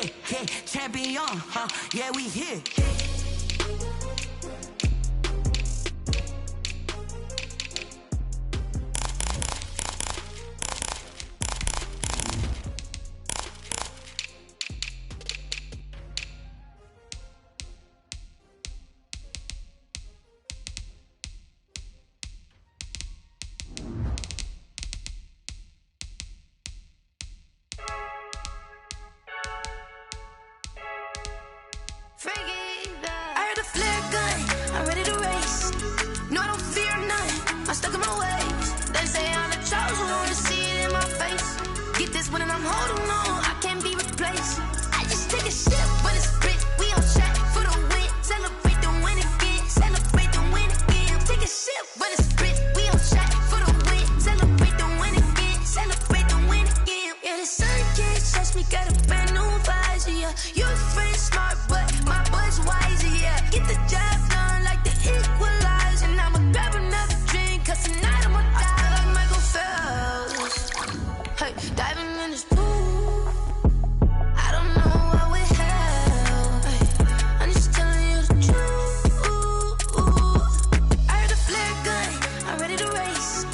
yeah, champion, yeah, we here. I heard a flare gun, I'm ready to race. No, I don't fear none, I'm stuck in my ways. They say I'm the chosen one, to see it in my face. Get this one and I'm holding on, I can't be replaced. I just take a sip, but it's split, we on track for the win. Celebrate the win again, celebrate the win again. Take a sip, but it's split, we on track for the win. Celebrate the win again, celebrate the win again. Yeah, the sun can't touch me, got a brand new visor, yeah. You're a friend, smart, but my bud's wiser, yeah. Get the job done like the equalizer. And I'ma grab another drink, cause tonight I'ma die like Michael Phelps. Hey, diving in this pool, I don't know what we have. Hey, I'm just telling you the truth. I heard a flare gun, I'm ready to race.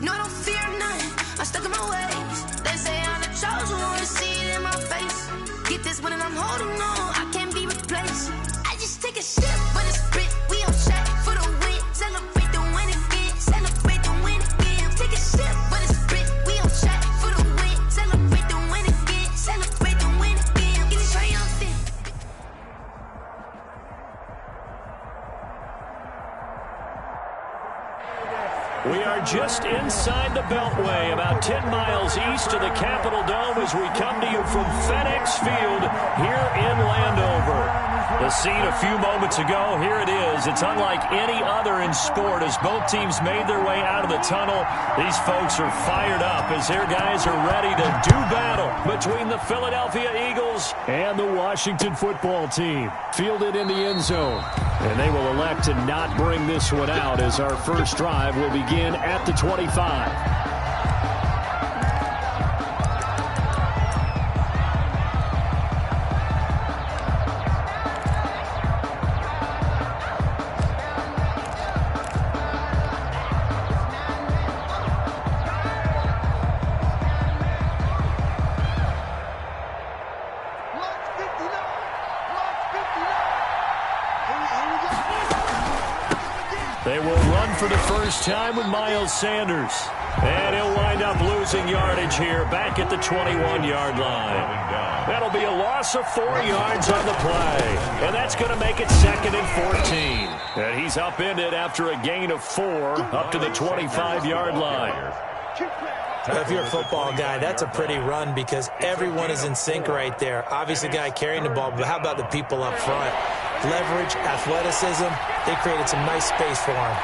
No, I don't fear none, I'm stuck in my ways. They say I'm the chosen one, to see it in my face. Get this one and I'm holding on, I can't be replaced. I just take a sip, but it's split, we on track for the win. Celebrate the win again, celebrate the win again. Take a sip, but it's split, we on track for the win. Celebrate the win again, celebrate the win again. Get it triumphant. We are just inside the Beltway, about 10 miles east of the Capitol Dome as we come to you from FedEx Field here in Landover. The scene a few moments ago, here it is. It's unlike any other in sport as both teams made their way out of the tunnel. These folks are fired up as their guys are ready to do battle between the Philadelphia Eagles and the Washington football team. Fielded in the end zone. And they will elect to not bring this one out as our first drive will begin at the 25. They will run for the first time with Miles Sanders. And he'll wind up losing yardage here back at the 21-yard line. That'll be a loss of 4 yards on the play. And that's going to make it 2nd and 14. And he's upended after a gain of 4 up to the 25-yard line. If you're a football guy, that's a pretty run because everyone is in sync right there. Obviously, the guy carrying the ball, but how about the people up front? Leverage, athleticism, they created some nice space for him.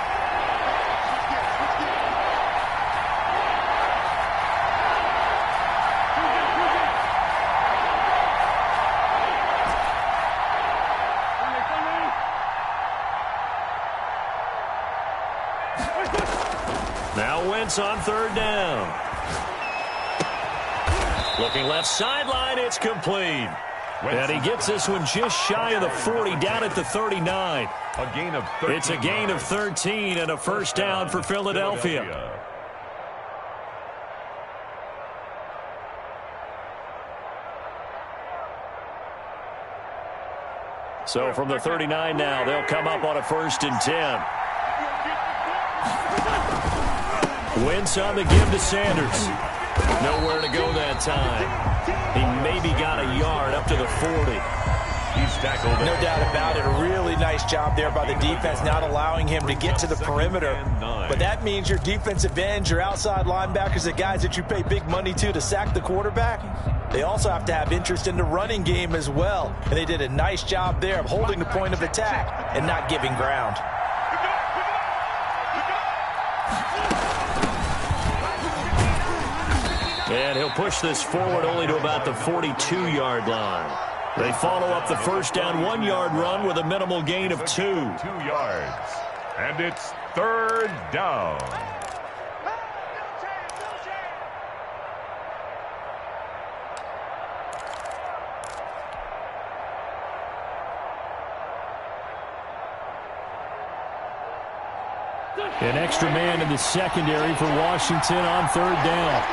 Now Wentz on 3rd down. Looking left sideline, it's complete. And he gets this one just shy of the 40, down at the 39. A gain of 13. It's a gain of 13 and a first down for Philadelphia. So from the 39 now, they'll come up on a 1st and 10. Wentz on the give to Sanders. Nowhere to go that time. He maybe got a yard up to the 40. He's tackled. No doubt about it. A really nice job there by the defense, not allowing him to get to the perimeter. But that means your defensive ends, your outside linebackers, the guys that you pay big money to sack the quarterback, they also have to have interest in the running game as well. And they did a nice job there of holding the point of attack and not giving ground. And he'll push this forward only to about the 42-yard line. They follow up the first down 1-yard run with a minimal gain of 2. 2 yards. And it's 3rd down. An extra man in the secondary for Washington on third down.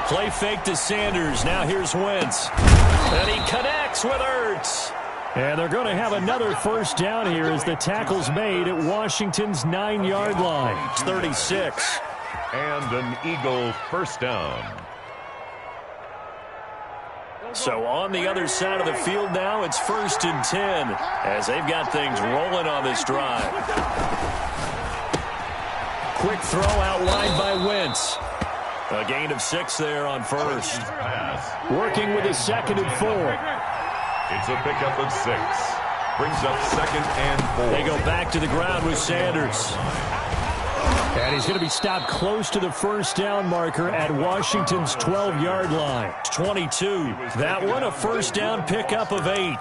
Play fake to Sanders. Now here's Wentz. And he connects with Ertz. And they're going to have another first down here as the tackle's made at Washington's 9-yard line. It's 36. And an Eagle first down. So on the other side of the field now, it's 1st and 10 as they've got things rolling on this drive. Quick throw out wide by Wentz. A gain of 6 there on first. Working with a 2nd and 4. It's a pickup of 6. Brings up 2nd and 4. They go back to the ground with Sanders. And he's going to be stopped close to the first down marker at Washington's 12-yard line. 22. That one a first down pickup of 8.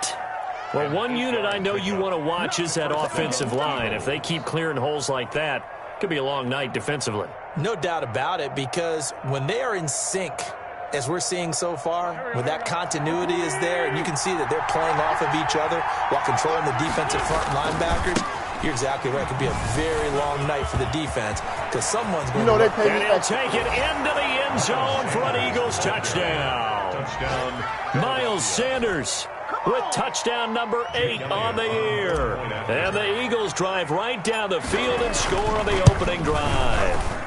Well, one unit I know you want to watch is that offensive line. If they keep clearing holes like that, it could be a long night defensively. No doubt about it, because when they are in sync, as we're seeing so far, when that continuity is there, and you can see that they're playing off of each other while controlling the defensive front linebackers, you're exactly right. It could be a very long night for the defense because someone's going to... And he'll take it into the end zone for an Eagles touchdown. Miles Sanders with touchdown number 8 on the year. And the Eagles drive right down the field and score on the opening drive.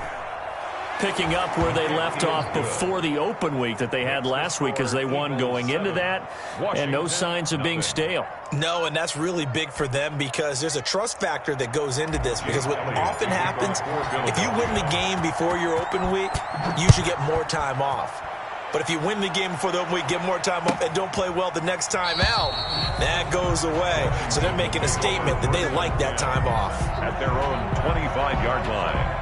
Picking up where they left off before the open week that they had last week as they won going into that, and no signs of being stale. No, and that's really big for them because there's a trust factor that goes into this, because what often happens, if you win the game before your open week, you should get more time off. But if you win the game before the open week, get more time off, and don't play well the next time out, that goes away. So they're making a statement that they like that time off. At their own 25-yard line.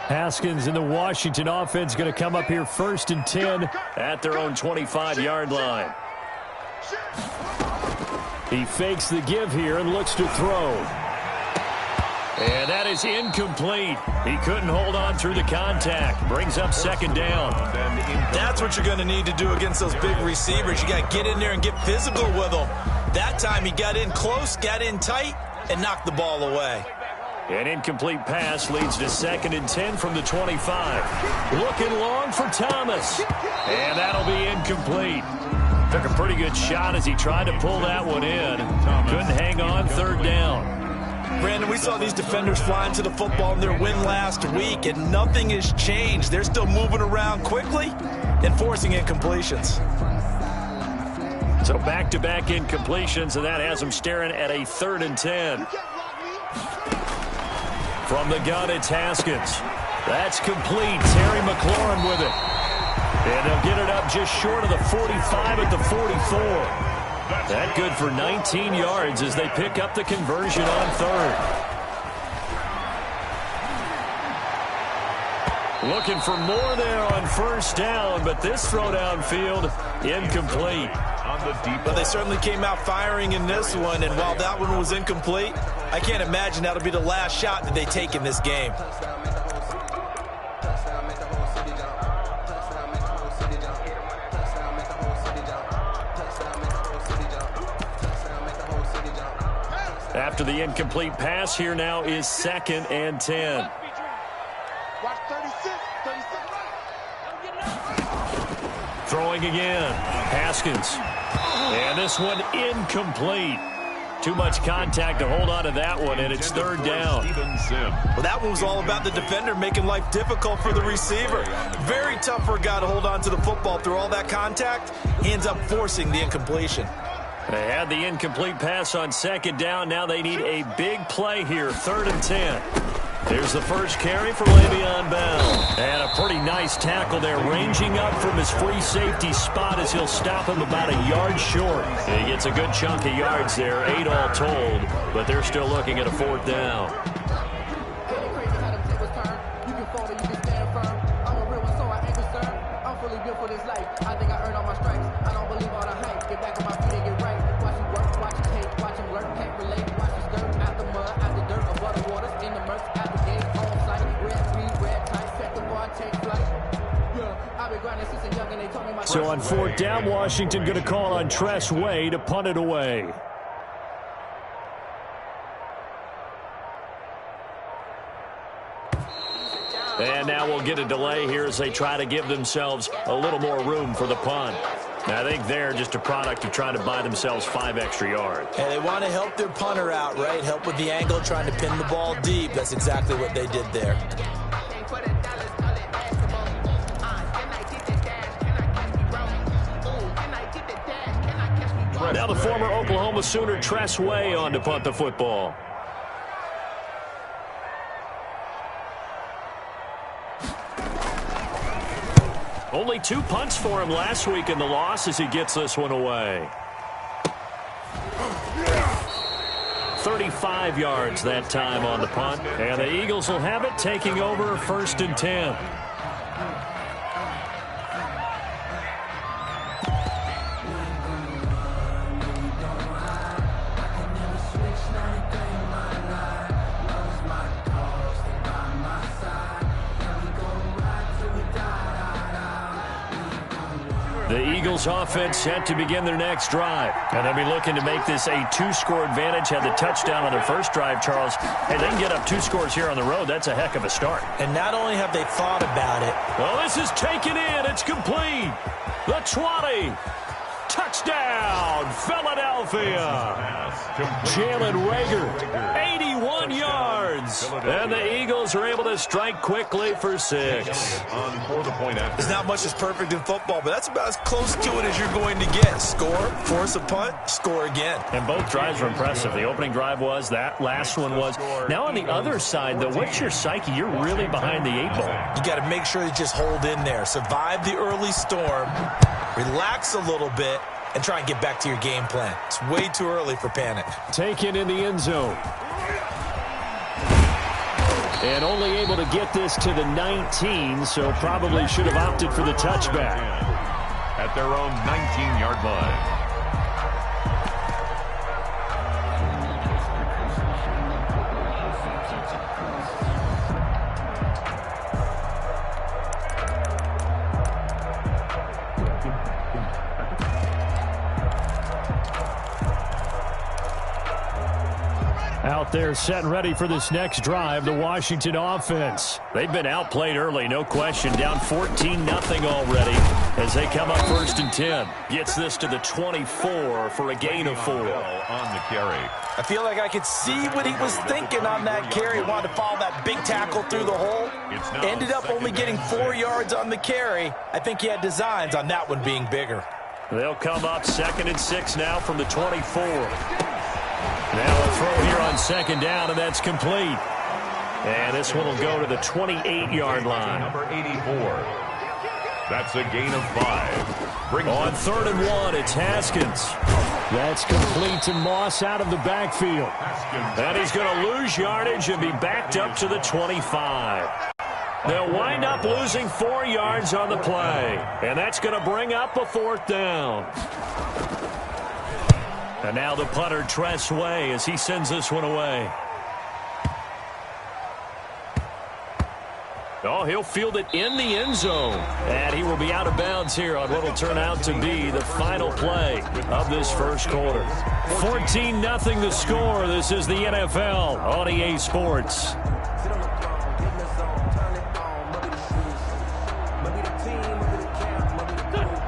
Haskins and the Washington offense going to come up here 1st and 10 at their own 25-yard line. He fakes the give here and looks to throw. And that is incomplete. He couldn't hold on through the contact. Brings up 2nd down. That's what you're going to need to do against those big receivers. You got to get in there and get physical with them. That time he got in close, got in tight, and knocked the ball away. An incomplete pass leads to 2nd and 10 from the 25. Looking long for Thomas. And that'll be incomplete. Took a pretty good shot as he tried to pull that one in. Couldn't hang on 3rd down. Brandon, we saw these defenders flying to the football in their win last week, and nothing has changed. They're still moving around quickly and forcing incompletions. So back-to-back incompletions, and that has them staring at a 3rd and 10. From the gun, it's Haskins. That's complete. Terry McLaurin with it. And they'll get it up just short of the 45 at the 44. That good for 19 yards as they pick up the conversion on 3rd. Looking for more there on 1st down, but this throw downfield incomplete. But they certainly came out firing in this one, and while that one was incomplete, I can't imagine that'll be the last shot that they take in this game. After the incomplete pass, here now is 2nd and 10. Throwing again. Haskins. And this one incomplete. Too much contact to hold on to that one, and it's 3rd down. Well, that one was all about the defender making life difficult for the receiver. Very tough for a guy to hold on to the football through all that contact. He ends up forcing the incompletion. They had the incomplete pass on 2nd down. Now they need a big play here, 3rd and 10. There's the first carry for Le'Veon Bell. And a pretty nice tackle there, ranging up from his free safety spot as he'll stop him about a yard short. He gets a good chunk of yards there, 8 all told, but they're still looking at a 4th down. So on 4th down, Washington going to call on Tress Way to punt it away. And now we'll get a delay here as they try to give themselves a little more room for the punt. I think they're just a product of trying to buy themselves 5 extra yards. And they want to help their punter out, right? Help with the angle, trying to pin the ball deep. That's exactly what they did there. Now the former Oklahoma Sooner Tress Way on to punt the football. Only 2 punts for him last week in the loss as he gets this one away. 35 yards that time on the punt. And the Eagles will have it, taking over 1st and 10. The Eagles offense set to begin their next drive. And they'll be looking to make this a 2-score advantage. Had the touchdown on their first drive, Charles. Hey, they can get up 2 scores here on the road. That's a heck of a start. And not only have they thought about it. Well, this is taken in. It's complete. The 20. Touchdown, Philadelphia. Jalen Reagor, 81 yards. And the Eagles are able to strike quickly for 6. There's not much that's perfect in football, but that's about as close to it as you're going to get. Score, force a punt, score again. And both drives were impressive. The opening drive was, that last one was. Now on the other side, though, what's your psyche? You're really behind the 8 ball. You got to make sure you just hold in there. Survive the early storm. Relax a little bit and try and get back to your game plan. It's way too early for panic. Taken in the end zone. And only able to get this to the 19, so probably should have opted for the touchback. At their own 19-yard line. Out there set and ready for this next drive, the Washington offense. They've been outplayed early, no question. Down 14-0 already as they come up 1st and 10. Gets this to the 24 for a gain of 4. On the carry. I feel like I could see what he was thinking on that carry. Wanted to follow that big tackle through the hole. Ended up only getting 4 yards on the carry. I think he had designs on that one being bigger. They'll come up 2nd and 6 now from the 24. Now a throw here on 2nd down, and that's complete. And this one will go to the 28-yard line. Number 84. That's a gain of 5. On 3rd and 1, it's Haskins. That's complete to Moss out of the backfield. And he's going to lose yardage and be backed up to the 25. They'll wind up losing 4 yards on the play. And that's going to bring up a 4th down. And now the punter, Tress Way, as he sends this one away. Oh, he'll field it in the end zone. And he will be out of bounds here on what will turn out to be the final play of this first quarter. 14-0 the score. This is the NFL on EA Sports.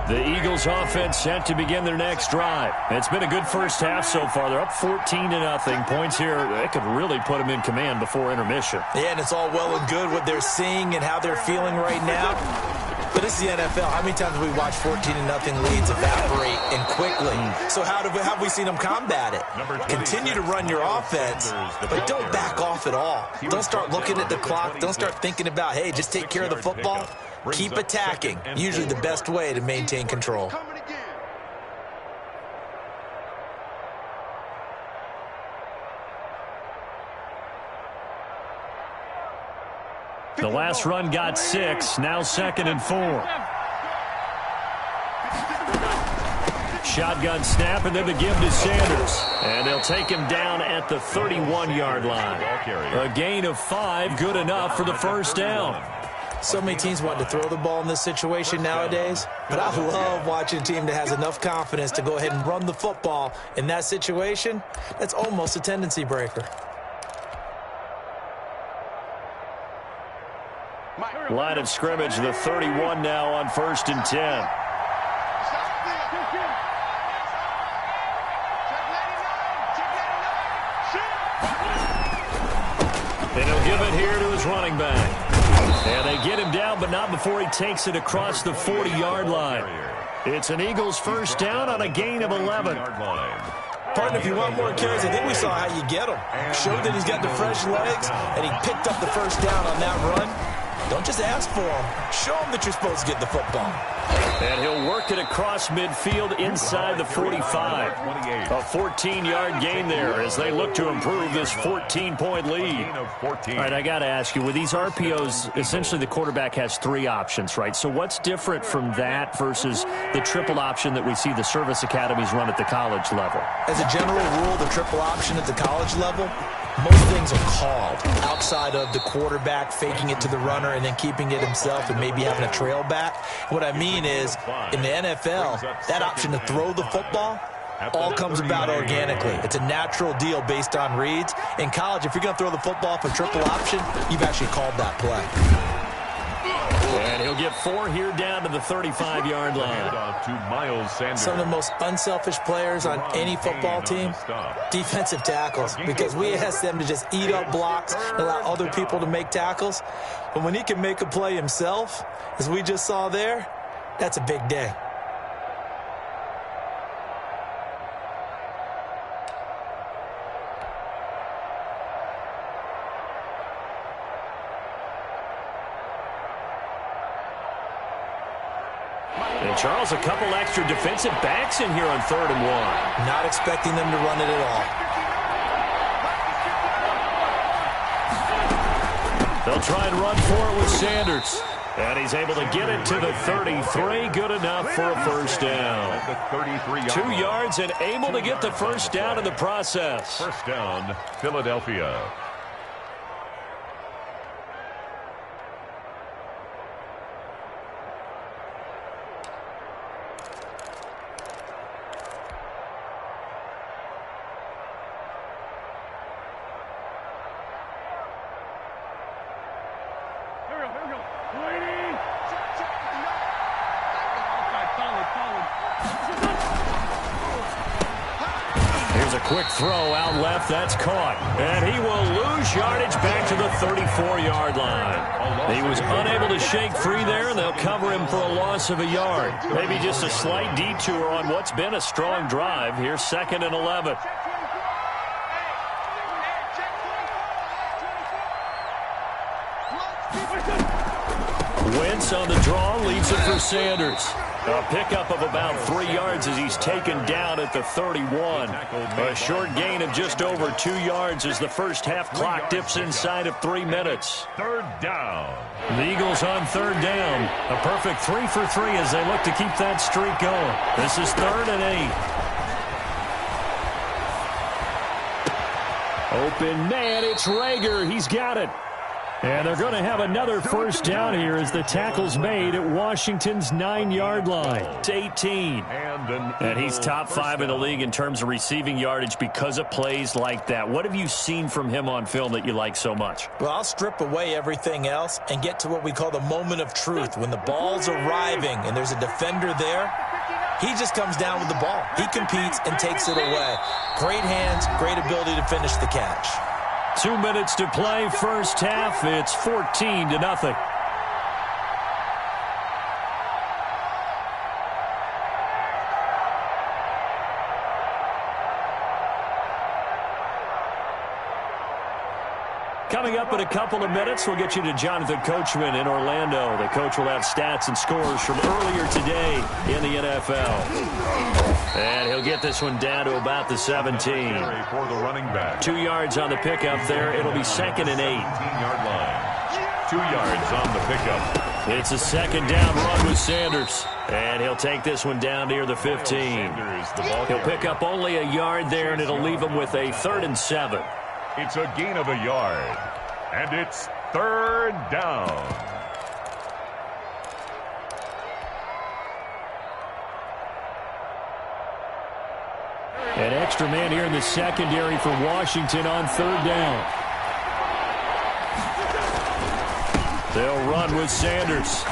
The Eagles offense set to begin their next drive. It's been a good first half so far. They're up 14-0. Points here, they could really put them in command before intermission. Yeah, and it's all well and good what they're seeing and how they're feeling right now. But it's the NFL. How many times have we watched 14-0 leads evaporate and quickly? So how have we seen them combat it? Continue to run your offense, but don't back off at all. Don't start looking at the clock. Don't start thinking about, hey, just take care of the football. Keep attacking. Usually the best way to maintain control. The last run got 6. Now 2nd and 4. Shotgun snap, and then the give to Sanders. And they'll take him down at the 31-yard line. A gain of 5, good enough for the first down. So many teams want to throw the ball in this situation nowadays, but I love watching a team that has enough confidence to go ahead and run the football. In that situation, that's almost a tendency breaker. Line of scrimmage, the 31 now on 1st and 10. And he'll give it here to his running back. And they get him down, but not before he takes it across the 40-yard line. It's an Eagles first down on a gain of 11. Partner, if you want more carries, I think we saw how you get him. Showed that he's got the fresh legs, and he picked up the first down on that run. Don't just ask for him. Show him that you're supposed to get the football. And he'll work it across midfield inside the 45. A 14-yard gain there as they look to improve this 14-point lead. All right, I got to ask you, with these RPOs, essentially the quarterback has 3 options, right? So what's different from that versus the triple option that we see the service academies run at the college level? As a general rule, the triple option at the college level, most things are called outside of the quarterback faking it to the runner and then keeping it himself and maybe having a trail back. What I mean is, in the NFL, that option to throw the football all comes about organically. It's a natural deal based on reads. In college, if you're going to throw the football for triple option, you've actually called that play. And he'll get 4 here down to the 35-yard line. Some of the most unselfish players on any football team, defensive tackles, because we ask them to just eat up blocks and allow other people to make tackles. But when he can make a play himself, as we just saw there, that's a big day. And Charles, a couple extra defensive backs in here on 3rd and 1. Not expecting them to run it at all. They'll try and run for it with Sanders. And he's able to get it to the 33. Good enough for a first down. 2 yards and able to get the first down in the process. First down, Philadelphia. Quick throw out left. That's caught. And he will lose yardage back to the 34-yard line. He was unable to shake free there, and they'll cover him for a loss of a yard. Maybe just a slight detour on what's been a strong drive. Here's 2nd and 11. Wentz on the draw, leaves it for Sanders. A pickup of about 3 yards as he's taken down at the 31. A short gain of just over 2 yards as the first half clock dips inside of 3 minutes. 3rd down. The Eagles on 3rd down. A perfect 3 for 3 as they look to keep that streak going. This is 3rd and 8. Open man, it's Rager. He's got it. And they're going to have another first down here as the tackle's made at Washington's 9-yard line. It's 18. And he's top 5 in the league in terms of receiving yardage because of plays like that. What have you seen from him on film that you like so much? Well, I'll strip away everything else and get to what we call the moment of truth. When the ball's arriving and there's a defender there, he just comes down with the ball. He competes and takes it away. Great hands, great ability to finish the catch. 2 minutes to play, first half. It's 14-0. Coming up in a couple of minutes, we'll get you to Jonathan Coachman in Orlando. The coach will have stats and scores from earlier today in the NFL. And he'll get this one down to about the 17. For the running back. 2 yards on the pickup there. It'll be 2nd and 8. 18-yard line. 2 yards on the pickup. It's a second down run with Sanders. And he'll take this one down near the 15. He'll pick up only a yard there, and it'll leave him with a 3rd and 7. It's a gain of a yard. And it's 3rd down. An extra man here in the secondary for Washington on third down. They'll run with Sanders.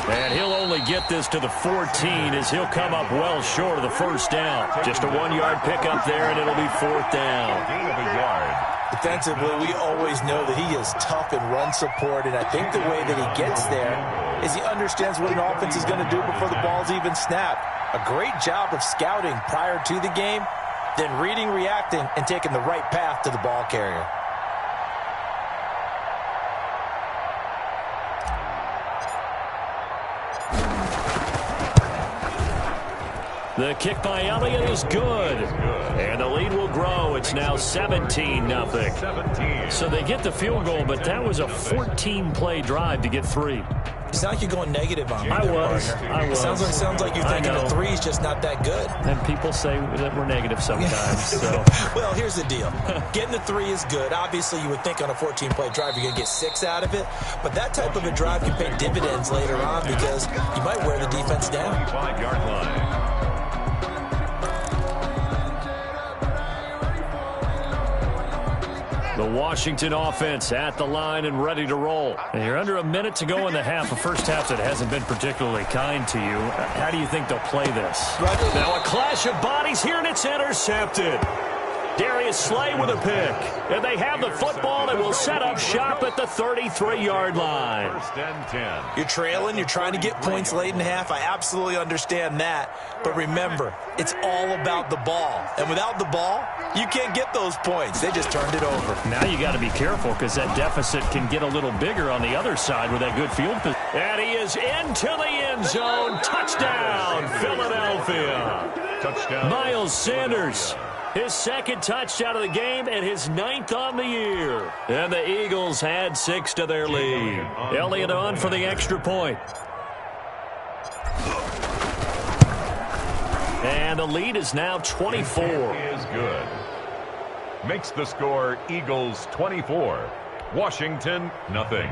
And he'll only get this to the 14 as he'll come up well short of the first down. Just a 1-yard pickup there, and it'll be fourth down. Gain of a yard. Defensively, we always know that he is tough in run support, and I think the way that he gets there is he understands what an offense is going to do before the ball's even snapped. A great job of scouting prior to the game, then reading, reacting, and taking the right path to the ball carrier. The kick by Elliott is good. And the lead will grow. It's now 17-0. So they get the field goal, but that was a 14-play drive to get 3. It's not like you're going negative on me. I was. Sounds like you're thinking the 3 is just not that good. And people say that we're negative sometimes. So. Well, here's the deal. Getting the 3 is good. Obviously, you would think on a 14-play drive you're going to get 6 out of it. But that type of a drive can pay dividends later on because you might wear the defense down. 5-yard line. The Washington offense at the line and ready to roll. And you're under a minute to go in the half. A first half that hasn't been particularly kind to you. How do you think they'll play this? Now a clash of bodies here, and it's intercepted. Darius Slay with a pick. And they have the football and will set up shop at the 33-yard line. First and 10. You're trailing. You're trying to get points late in the half. I absolutely understand that. But remember, it's all about the ball. And without the ball, you can't get those points. They just turned it over. Now you got to be careful because that deficit can get a little bigger on the other side with that good field position. And he is into the end zone. Touchdown, Philadelphia. Touchdown. Miles Sanders. His second touchdown of the game and his 9th on the year. And the Eagles had 6 to their lead. Elliott on for the extra point. And the lead is now 24. Is good. Makes the score Eagles 24. Washington nothing.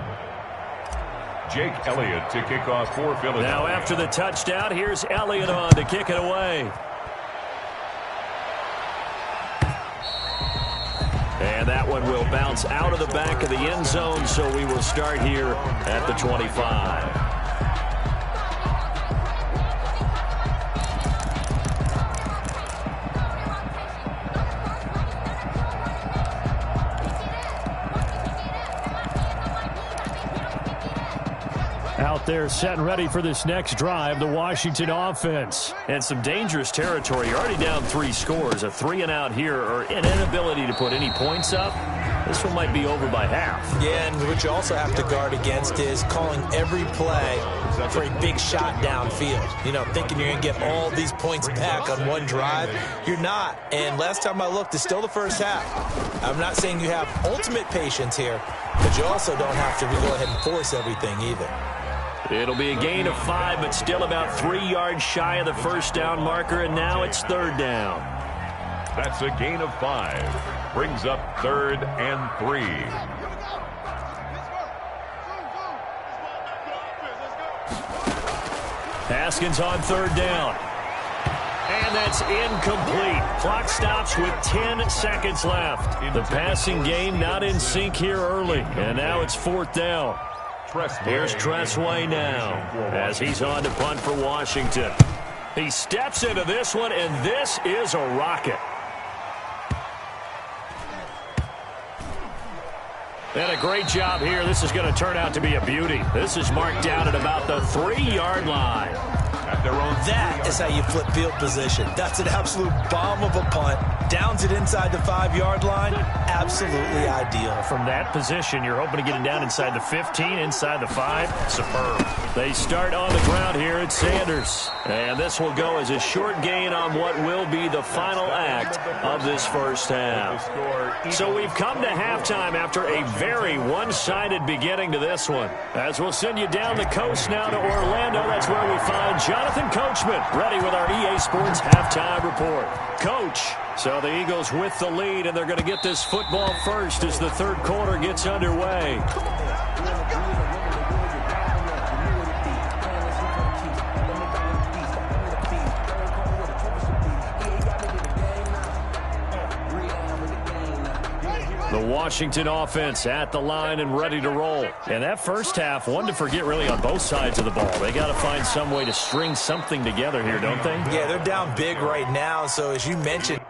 Jake Elliott to kick off for Philadelphia. Now after the touchdown, here's Elliott on to kick it away. And that one will bounce out of the back of the end zone, so we will start here at the 25. Out there set and ready for this next drive, the Washington offense. And some dangerous territory. You're already down 3 scores. A 3-and-out here or an inability to put any points up. This one might be over by half. Yeah, and what you also have to guard against is calling every play for a big shot downfield. You know, thinking you're going to get all these points back on one drive. You're not. And last time I looked, it's still the first half. I'm not saying you have ultimate patience here, but you also don't have to go ahead and force everything either. It'll be a gain of 5, but still about 3 yards shy of the first down marker, and now it's third down. That's a gain of 5. Brings up 3rd and 3. Haskins on 3rd down. And that's incomplete. Clock stops with 10 seconds left. The passing game not in sync here early, and now it's 4th down. Here's Tressway now as he's on to punt for Washington. He steps into this one, and this is a rocket. And a great job here. This is going to turn out to be a beauty. This is marked down at about the 3-yard line. At their own. That is how you flip field position. That's an absolute bomb of a punt. Downs it inside the 5-yard line. Absolutely ideal. From that position, you're hoping to get it down inside the 15, inside the 5. Superb. They start on the ground here at Sanders. And this will go as a short gain on what will be the final act of this first half. So we've come to halftime after a very one-sided beginning to this one. As we'll send you down the coast now to Orlando, that's where we find Jonathan Coachman ready with our EA Sports halftime report. Coach, so the Eagles with the lead, and they're going to get this football first as the third quarter gets underway. The Washington offense at the line and ready to roll. And that first half, one to forget really on both sides of the ball. They got to find some way to string something together here, don't they? Yeah, they're down big right now. So as you mentioned,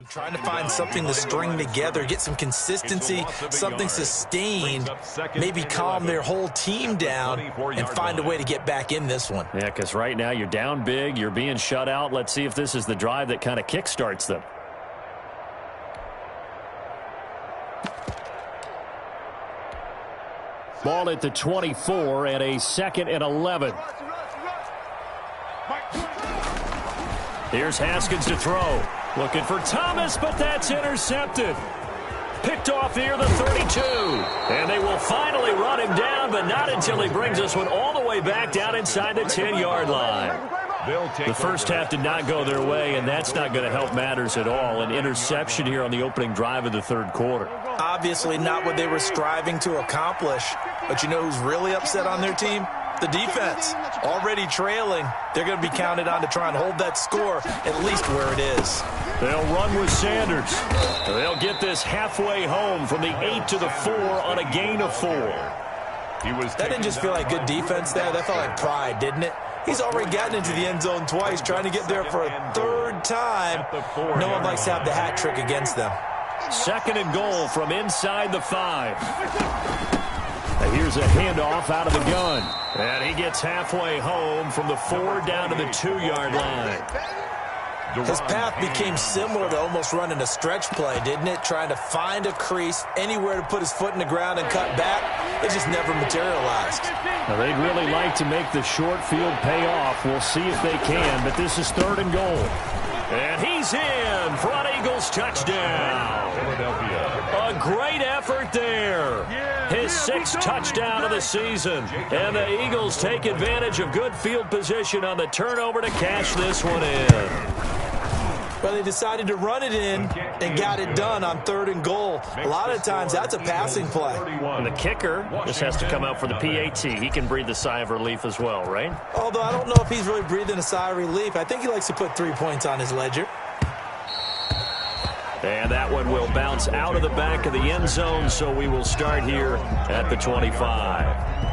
trying to find something to string together, get some consistency, something sustained, maybe calm their whole team down and find a way to get back in this one. Yeah, because right now you're down big, you're being shut out. Let's see if this is the drive that kind of kickstarts them. Ball at the 24 and a 2nd and 11. Here's Haskins to throw. Looking for Thomas, but that's intercepted. Picked off here, the 32. And they will finally run him down, but not until he brings this one all the way back down inside the 10-yard line. The first half did not go their way, and that's not going to help matters at all. An interception here on the opening drive of the third quarter. Obviously not what they were striving to accomplish. But you know who's really upset on their team? The defense. Already trailing. They're going to be counted on to try and hold that score at least where it is. They'll run with Sanders. They'll get this halfway home from the 8 to the 4 on a gain of 4. That didn't just feel like good defense there. That felt like pride, didn't it? He's already gotten into the end zone twice, trying to get there for a third time. No one likes to have the hat trick against them. 2nd and goal from inside the 5. Here's a handoff out of the gun. And he gets halfway home from the 4 down to the 2-yard line. His path became similar to almost running a stretch play, didn't it? Trying to find a crease, anywhere to put his foot in the ground and cut back. It just never materialized. Now, they'd really like to make the short field pay off. We'll see if they can, but this is 3rd and goal. And he's in. Front Eagles touchdown. A great effort there. His 6th touchdown of the season. And the Eagles take advantage of good field position on the turnover to cash this one in. Well, they decided to run it in and got it done on 3rd and goal. A lot of times that's a passing play. And the kicker just has to come out for the PAT. He can breathe a sigh of relief as well, right? Although I don't know if he's really breathing a sigh of relief. I think he likes to put 3 points on his ledger. And that one will bounce out of the back of the end zone, so we will start here at the 25.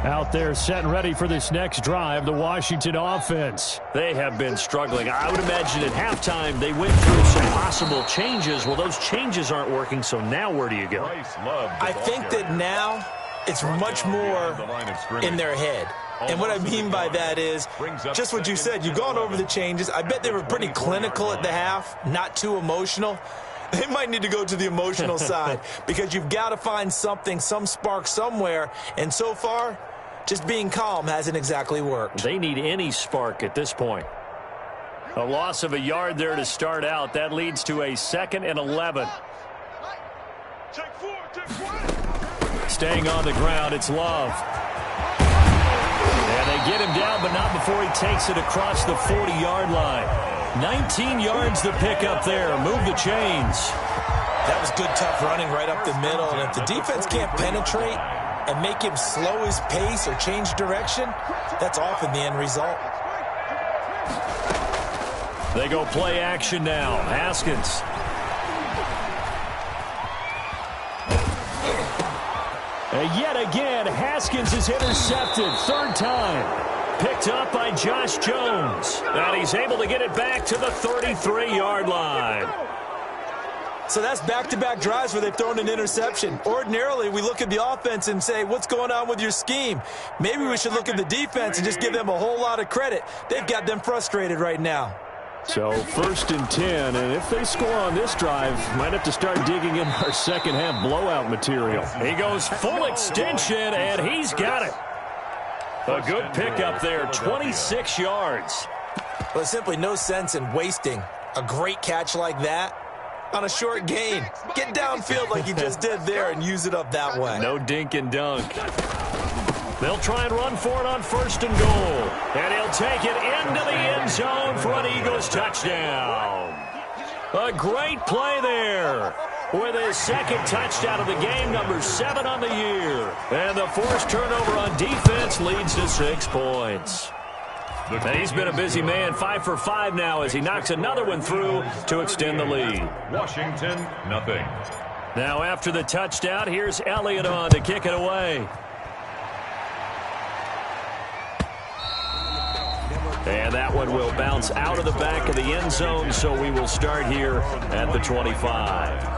Out there set and ready for this next drive, the Washington offense. They have been struggling. I would imagine at halftime they went through some possible changes. Well, those changes aren't working, so now where do you go? I think that now it's much more in their head. And what I mean by that is just what you said. You've gone over the changes. I bet they were pretty clinical at the half, not too emotional. They might need to go to the emotional side because you've got to find something, some spark somewhere. And so far, just being calm hasn't exactly worked. They need any spark at this point. A loss of a yard there to start out. That leads to a 2nd and 11. Staying on the ground, it's Love. And they get him down, but not before he takes it across the 40-yard line. 19 yards to pick up there. Move the chains. That was good, tough running right up the middle. And if the defense can't penetrate and make him slow his pace or change direction, that's often the end result. They go play action now. Haskins. And yet again, Haskins is intercepted. 3rd time. picked up by Josh Jones. And he's able to get it back to the 33-yard line. So that's back-to-back drives where they've thrown an interception. Ordinarily, we look at the offense and say, what's going on with your scheme? Maybe we should look at the defense and just give them a whole lot of credit. They've got them frustrated right now. So 1st and 10, and if they score on this drive, might have to start digging in our second-half blowout material. He goes full extension, and he's got it. A good pickup there, 26 yards. Well, there's simply no sense in wasting a great catch like that on a short gain. Get downfield like you just did there and use it up that way. No dink and dunk. They'll try and run for it on 1st and goal. And he'll take it into the end zone for an Eagles touchdown. A great play there with his second touchdown of the game, number 7 on the year. And the forced turnover on defense leads to 6 points. And he's been a busy man, 5 for 5 now as he knocks another one through to extend the lead. Washington, nothing. Now after the touchdown, here's Elliott on to kick it away. And that one will bounce out of the back of the end zone, so we will start here at the 25.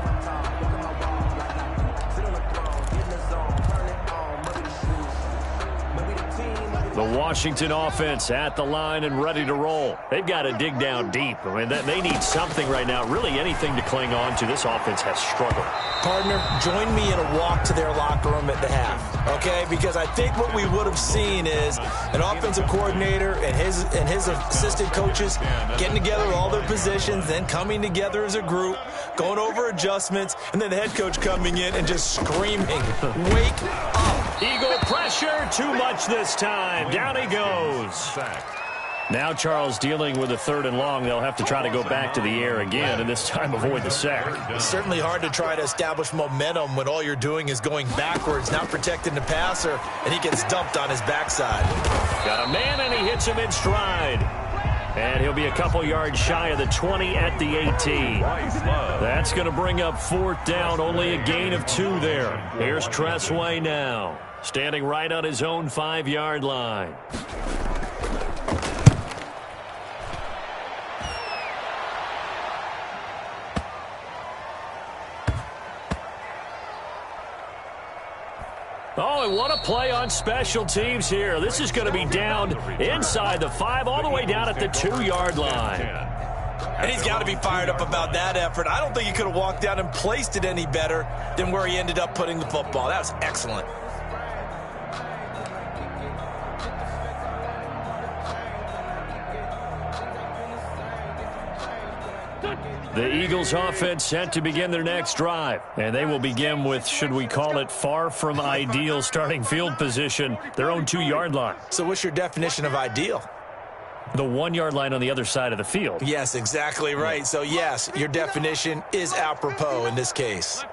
The Washington offense at the line and ready to roll. They've got to dig down deep. I mean, they need something right now, really anything to cling on to. This offense has struggled. Partner, join me in a walk to their locker room at the half, okay? Because I think what we would have seen is an offensive coordinator and his assistant coaches getting together all their positions, then coming together as a group, going over adjustments, and then the head coach coming in and just screaming, wake up. Eagle pressure, too much this time. Down he goes. Now Charles dealing with a 3rd and long. They'll have to try to go back to the air again, and this time avoid the sack. It's certainly hard to try to establish momentum when all you're doing is going backwards, not protecting the passer, and he gets dumped on his backside. Got a man, and he hits him in stride. And he'll be a couple yards shy of the 20 at the 18. That's going to bring up 4th down, only a gain of 2 there. Here's Tressway now, standing right on his own 5-yard line. Oh, and what a play on special teams here. This is going to be down inside the 5, all the way down at the 2-yard line. And he's got to be fired up about that effort. I don't think he could have walked down and placed it any better than where he ended up putting the football. That was excellent. The Eagles offense set to begin their next drive. And they will begin with, should we call it, far from ideal starting field position, their own 2-yard line. So what's your definition of ideal? The 1-yard line on the other side of the field. Yes, exactly right. So, yes, your definition is apropos in this case.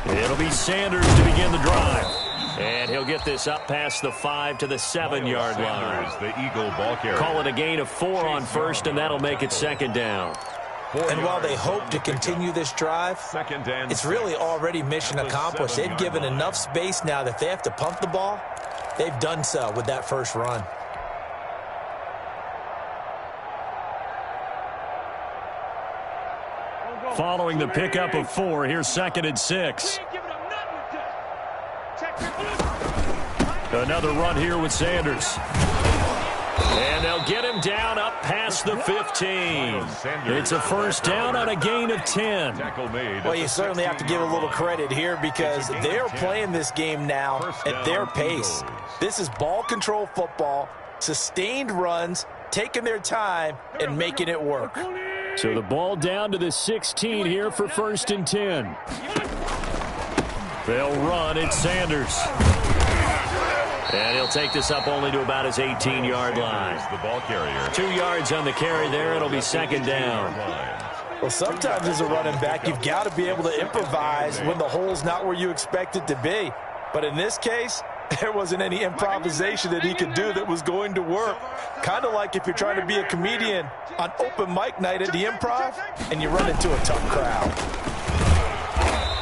It'll be Sanders to begin the drive. And he'll get this up past the 5 to the 7-yard line. The Eagle ball carrier. Call it a gain of 4 on 1st, and that'll make it 2nd down. And while they hope to continue this drive, it's really already mission accomplished. They've given enough space now that if they have to pump the ball, they've done so with that first run. Following the pickup of 4, here's 2nd and 6. Another run here with Sanders. And they'll get him down up past the 15. It's a 1st down on a gain of 10. Well, you certainly have to give a little credit here because they're playing this game now at their pace. This is ball control football, sustained runs, taking their time, and making it work. So the ball down to the 16 here for 1st and 10. They'll run. It's Sanders. And he'll take this up only to about his 18-yard line. The ball carrier. 2 yards on the carry there. It'll be 2nd down. Well, sometimes as a running back, you've got to be able to improvise when the hole's not where you expect it to be. But in this case, there wasn't any improvisation that he could do that was going to work. Kind of like if you're trying to be a comedian on open mic night at the Improv and you run into a tough crowd.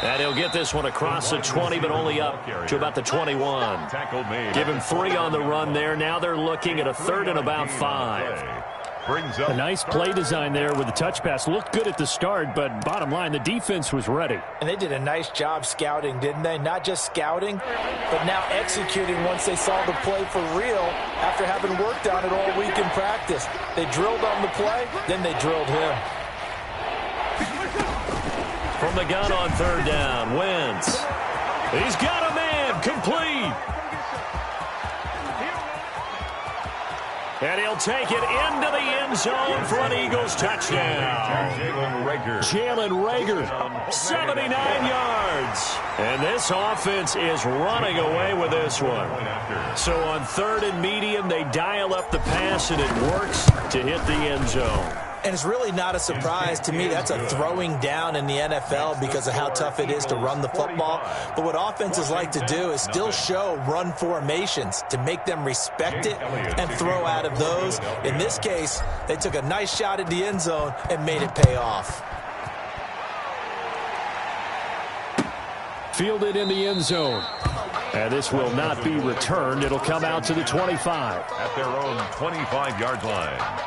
And he'll get this one across the 20, but only up to about the 21. Give him 3 on the run there. Now they're looking at a 3rd and about 5. A nice play design there with the touch pass. Looked good at the start, but bottom line, the defense was ready. And they did a nice job scouting, didn't they? Not just scouting, but now executing once they saw the play for real after having worked on it all week in practice. They drilled on the play, then they drilled him. From the gun on 3rd down, Wentz. He's got a man, complete. And he'll take it into the end zone for an Eagles touchdown. Jalen Reagor, 79 yards. And this offense is running away with this one. So on 3rd and medium, they dial up the pass, and it works to hit the end zone. And it's really not a surprise to me. That's a throwing down in the NFL because of how tough it is to run the football. But what offenses like to do is still show run formations to make them respect it and throw out of those. In this case, they took a nice shot at the end zone and made it pay off. Fielded in the end zone. And this will not be returned. It'll come out to the 25. At their own 25-yard line.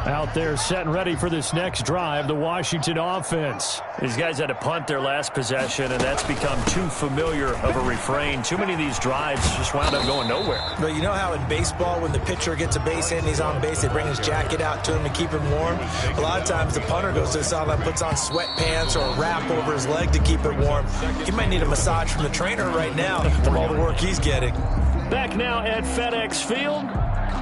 Out there set and ready for this next drive, the Washington offense. These guys had to punt their last possession, and that's become too familiar of a refrain. Too many of these drives just wound up going nowhere. But you know how in baseball, when the pitcher gets a base hit and he's on base, they bring his jacket out to him to keep him warm? A lot of times the punter goes to the sideline, puts on sweatpants or a wrap over his leg to keep it warm. He might need a massage from the trainer right now from all the work he's getting. Back now at FedEx Field.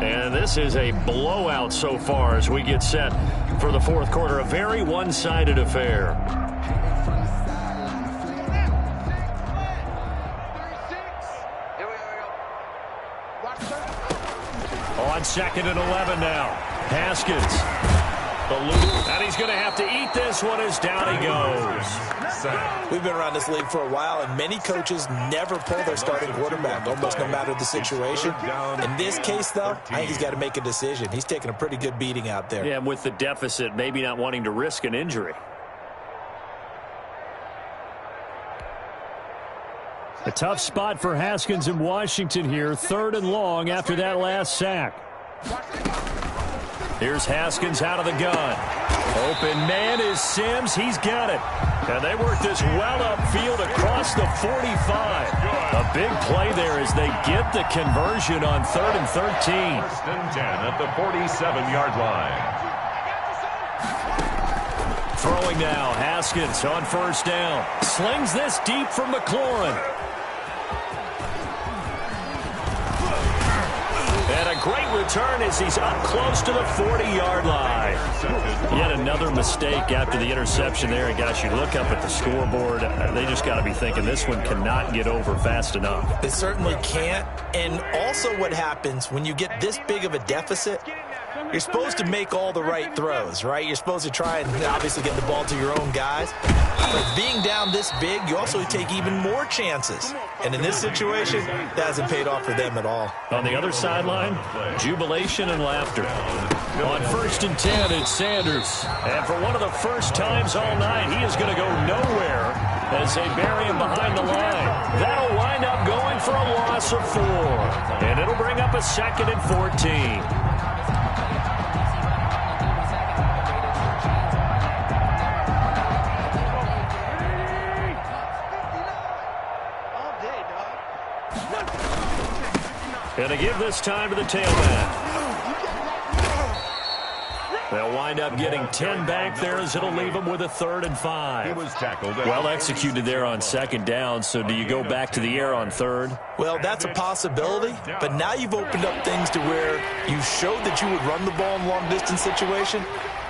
And this is a blowout so far as we get set for the 4th quarter. A very one-sided affair. On 2nd and 11 now. Haskins. And he's going to have to eat this one as down he goes. We've been around this league for a while, and many coaches never pull their starting quarterback, almost no matter the situation. In this case, though, I think he's got to make a decision. He's taking a pretty good beating out there. Yeah, and with the deficit, maybe not wanting to risk an injury. A tough spot for Haskins in Washington here. 3rd and long after that last sack. Here's Haskins out of the gun. Open man is Sims. He's got it. And they work this well upfield across the 45. A big play there as they get the conversion on 3rd and 13. 1st and 10 at the 47-yard line. Throwing now, Haskins on 1st down. Slings this deep from McLaurin. And a great return as he's up close to the 40-yard line. Yet another mistake after the interception there. And gosh, you look up at the scoreboard, they just got to be thinking this one cannot get over fast enough. It certainly can't. And also what happens when you get this big of a deficit, you're supposed to make all the right throws, right? You're supposed to try and obviously get the ball to your own guys. But being down this big, you also take even more chances. And in this situation, that hasn't paid off for them at all. On the other sideline, jubilation and laughter. On 1st and 10, it's Sanders. And for one of the first times all night, he is going to go nowhere as they bury him behind the line. That'll wind up going for a loss of 4. And it'll bring up a 2nd and 14. And to give this time to the tailback. They'll wind up getting 10 back there as it'll leave them with a 3rd and 5. He was tackled. Well executed there on 2nd down, so do you go back to the air on 3rd? Well, that's a possibility, but now you've opened up things to where you showed that you would run the ball in long-distance situation.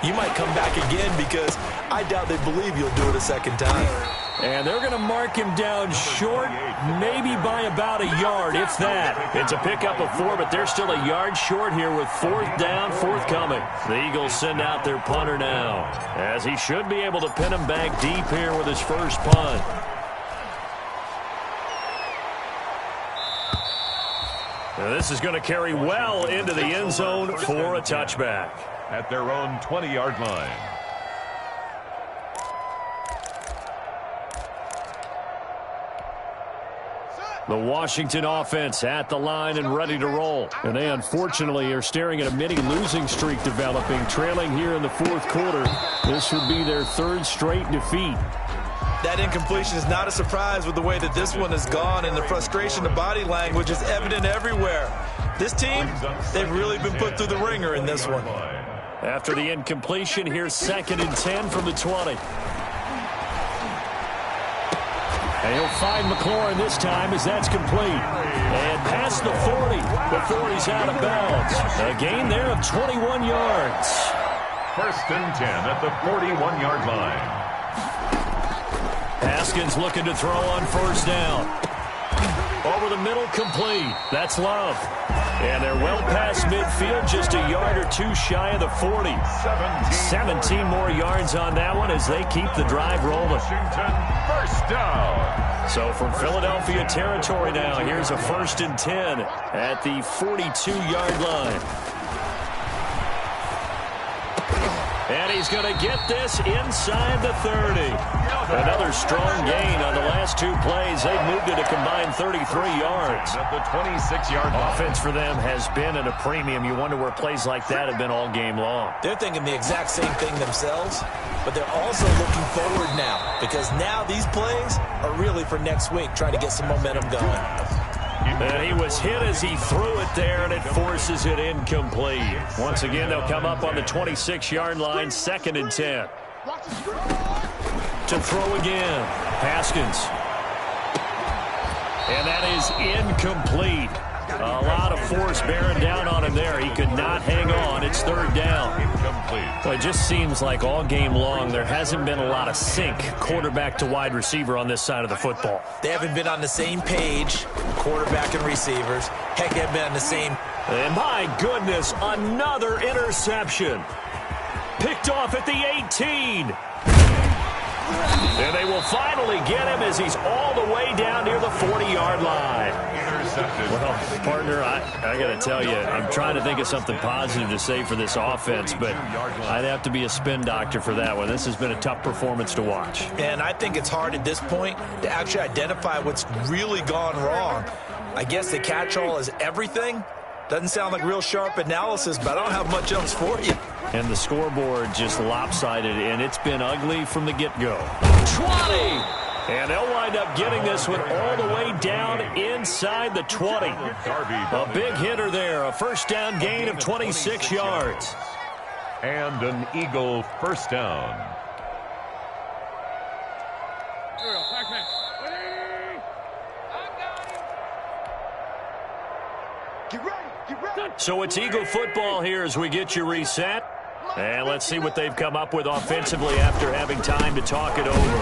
You might come back again because I doubt they believe you'll do it a 2nd time. And they're going to mark him down short, maybe by about a yard, if that. It's a pickup of 4, but they're still a yard short here with 4th down, forthcoming. The Eagles send out their punter now, as he should be able to pin him back deep here with his first punt. Now this is going to carry well into the end zone for a touchback. At their own 20-yard line. The Washington offense at the line and ready to roll. And they unfortunately are staring at a mini losing streak developing, trailing here in the fourth quarter. This would be their third straight defeat. That incompletion is not a surprise with the way that this one has gone, and the frustration, the body language is evident everywhere. This team, they've really been put through the ringer in this one. After the incompletion, here's 2nd and 10 from the 20. And he'll find McLaurin this time as that's complete. And past the 40 before he's out of bounds. A gain there of 21 yards. 1st and 10 at the 41-yard line. Haskins looking to throw on 1st down. Over the middle, complete. That's Love. And they're well past midfield, just a yard or two shy of the 40. 17 more yards on that one as they keep the drive rolling. Washington, 1st down. So from Philadelphia territory now, here's a 1st and 10 at the 42-yard line. And he's going to get this inside the 30. Another strong gain on the last 2 plays. They've moved it a combined 33 yards. At the 26-yard line. Offense for them has been at a premium. You wonder where plays like that have been all game long. They're thinking the exact same thing themselves, but they're also looking forward now, because now these plays are really for next week, trying to get some momentum going. And he was hit as he threw it there, and it forces it incomplete. Once again, they'll come up on the 26-yard line, 2nd and 10. To throw again, Haskins. And that is incomplete. A lot of force bearing down on him there. He could not hang on. It's 3rd down. Incomplete. Well, it just seems like all game long there hasn't been a lot of sync quarterback to wide receiver on this side of the football. They haven't been on the same page, quarterback and receivers. Heck, they've been on the same. And my goodness, another interception. Picked off at the 18. And they will finally get him as he's all the way down near the 40-yard line. Well, partner, I got to tell you, I'm trying to think of something positive to say for this offense, but I'd have to be a spin doctor for that one. This has been a tough performance to watch. And I think it's hard at this point to actually identify what's really gone wrong. I guess the catch-all is everything. Doesn't sound like real sharp analysis, but I don't have much else for you. And the scoreboard just lopsided, and it's been ugly from the get-go. 20! And they'll wind up getting this one all the way down inside the 20. A big hitter there, a 1st down gain of 26 yards. And an Eagle 1st down. So it's Eagle football here as we get you reset. And let's see what they've come up with offensively after having time to talk it over.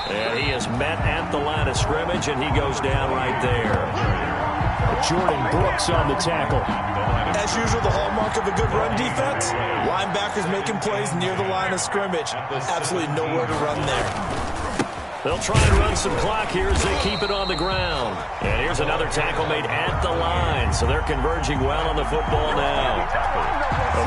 And he is met at the line of scrimmage, and he goes down right there. Jordan Brooks on the tackle. As usual, the hallmark of a good run defense, linebackers making plays near the line of scrimmage. Absolutely nowhere to run there. They'll try and run some clock here as they keep it on the ground. And here's another tackle made at the line, so they're converging well on the football now.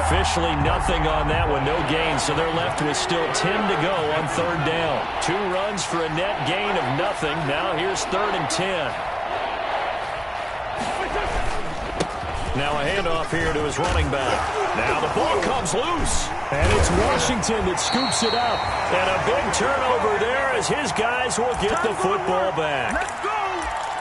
Officially nothing on that one, no gain, so they're left with still 10 to go on 3rd down. 2 runs for a net gain of nothing. Now here's 3rd and 10. Now a handoff here to his running back. Now the ball comes loose. And it's Washington that scoops it up. And a big turnover there as his guys will get the football back.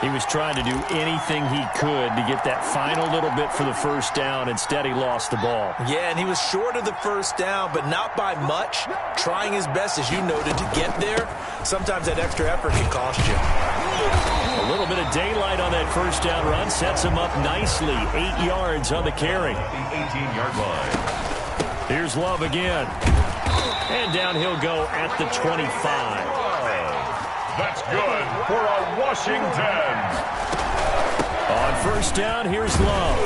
He was trying to do anything he could to get that final little bit for the 1st down. Instead, he lost the ball. Yeah, and he was short of the 1st down, but not by much. Trying his best, as you noted, to get there. Sometimes that extra effort can cost you. A little bit of daylight on that 1st down run sets him up nicely. 8 yards on the carry. The 18-yard line. Here's Love again. And down he'll go at the 25. That's good for a Washington. On 1st down, here's Love.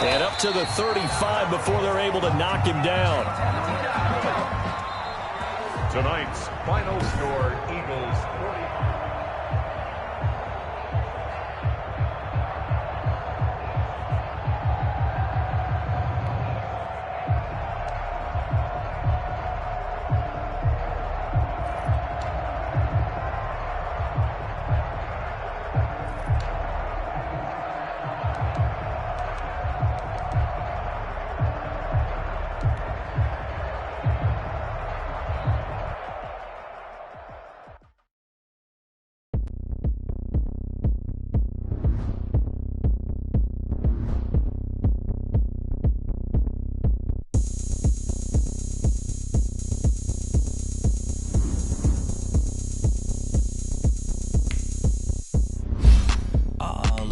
And up to the 35 before they're able to knock him down. Tonight's final score, Eagles 40.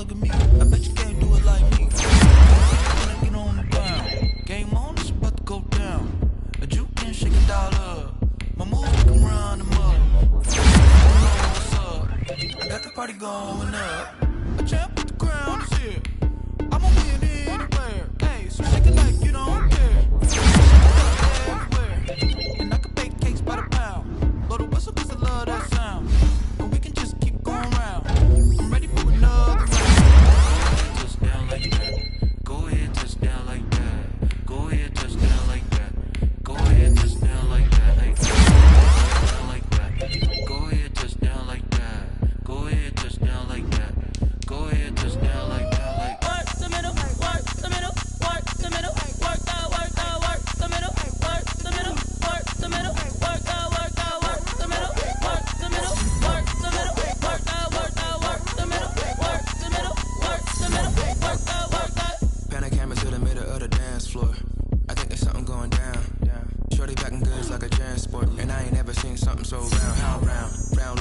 look at me. I bet you can't do it like me. When I get on the ground, game on, it's about to go down. A juke can shake it all up. My moves can run them up. What's up? I got the party going up. A champ with the crown is here. I'ma win anywhere. Hey, so shake it like you don't care. Shake it up everywhere. And I can bake cakes by the pound. Blow the whistle 'cause I love that sound. And we can just keep going round. I'm ready for another round. Touch down like that. Go ahead, touch down like that. Go ahead, touch down like that. Go ahead, touch down like that. Hey, touch down like that. Go ahead, touch down like that. Go ahead, touch down like that. Go ahead, touch down like that. Like work the middle, work the middle, work the middle, work the middle, work the middle, work the middle, work the middle, work the middle, work the middle, work the middle, work the middle, work the middle, work the. Pan a camera to the middle of the dance floor. I think there's something going down. Shorty backing goods like a transport, and I ain't never seen something so round. How round, round